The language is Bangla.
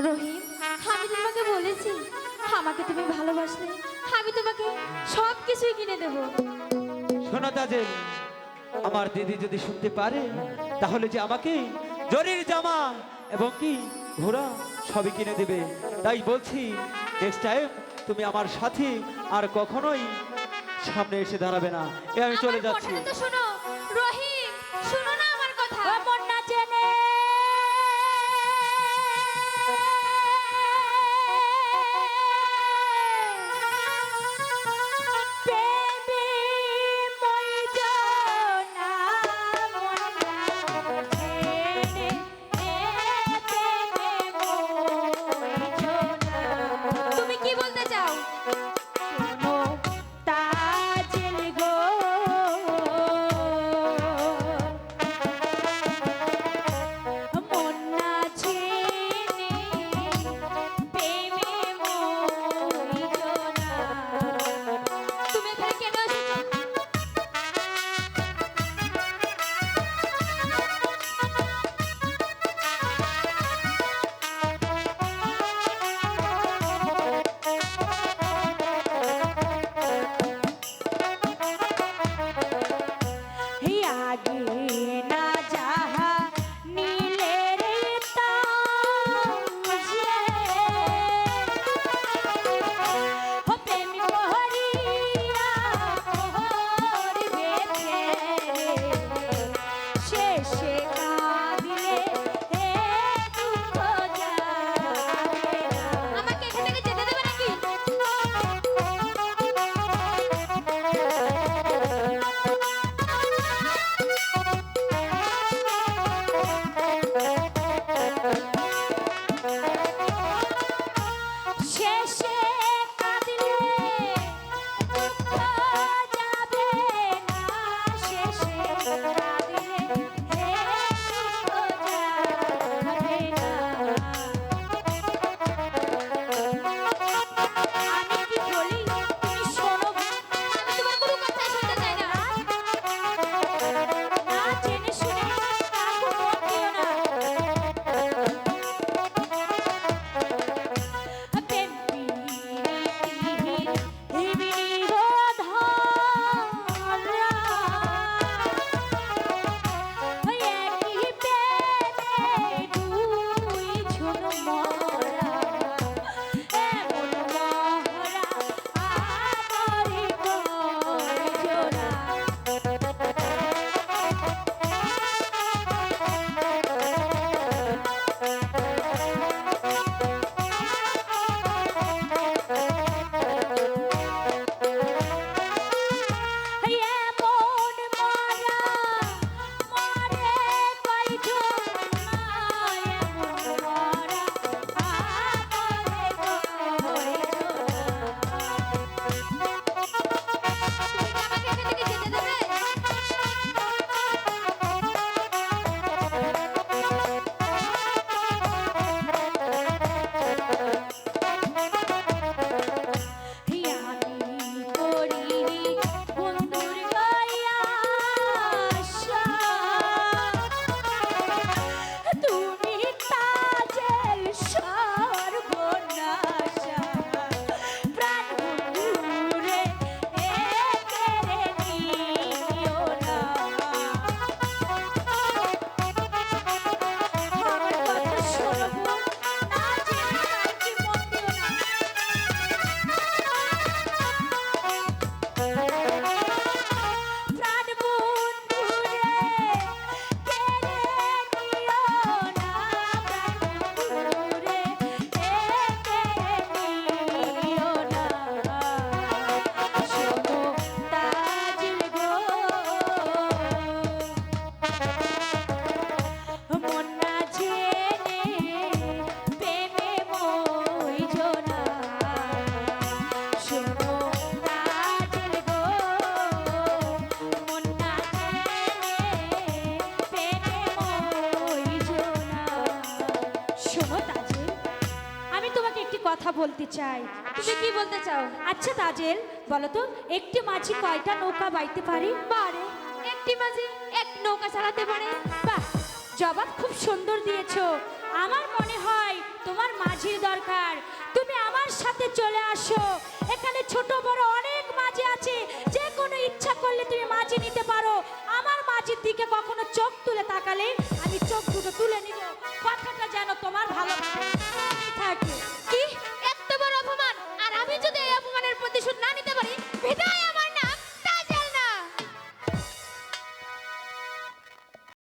রহিম, আমি তোমাকে বলেছি আমাকে তুমি ভালোবাসলে আমি তোমাকে সব কিছুই কিনে দেব। শোনো তাজেল, আমার দিদি যদি শুনতে পারে তাহলে যে আমাকে জরির জামা এবং কি ঘোড়া সবই কিনে দেবে। তাই বলছি নেক্সট টাইম তুমি আমার সাথে আর কখনোই সামনে এসে দাঁড়াবে না। আমি চলে যাচ্ছি। আমার কথাটা তো শোনো রহিম, শোনো না আমার কথা। মন না জেনে তুমি কি বলতে চাও? তাজেল গো, মন না জেনে প্রেমে মরিও না। তুমি এখানে কেন এসেছো? হে আগে না যাহা নীলে রে তাজে, হো প্রেম করিয়া করবে শেষে কাঁদিলে হে দুঃখ যাবে না। আমাকে এখান থেকে যেতে দেবে নাকি? শেষে কাঁদিলে দুঃখ যাবে না, শেষে কাঁদিলে হে দুঃখ যাবে না। আমি কি বলি তুমি শোনো। আমি তোমার কোনো কথাই শুনতে চাই না। না জেনে শুনে কাউকে মত দিও না। প্রেম প্রীতির হিবিনি গো ধরা, ওই একই প্রেমে দুইজন মরা, এমন মহরা আমারই কয়জনা। এমন মরা মরে কয়জন, এমন মরা আমারে কয়জনা। তুমি কি আমাকে এখান থেকে যেতে দেবে? আমি করি বন্ধুর গায়া আশা, তুমি তাজেল সর্বনাশা। প্রাণ বন্ধুরে একেরে নিও না। আমার কথা শোনো, না জেনে কাউকে মত দিও না। প্রাণ বন্ধুরে কেড়ে নিও না, প্রাণ বন্ধুরে কেড়ে নিও না। শোনো তাজেল গো, মন না জেনে প্রেমে মরিও না। শোনো তাজেল গো, মন না জেনে প্রেমে মরিও না। শোনো তাজেল, আমি তোমাকে একটি কথা বলতে চাই। তুমি কি বলতে চাও? আচ্ছা তাজেল, বলো তো একটি মাঝি কয়টা নৌকা বাইতে পারে? পারে, একটি মাঝি এক নৌকা চালাতে পারে। বাহ, জবাব খুব সুন্দর দিয়েছো। আমার মনে হয় তোমার মাঝির দরকার, তুমি আমার সাথে চলে আসো। এখানে ছোট বড় অনেক মাঝি আছে, যে কোনো ইচ্ছা করলে তুমি মাঝি নিতে পারো। আমার মাঝির দিকে কখনো চোখ তুলে তাকালে আমি চোখ দুটো তুলে নিব। কথাটা যেন তোমার ভালো থাকে। কি এত বড় অপমান! আর আমি যদি এই অপমানের প্রতিশোধ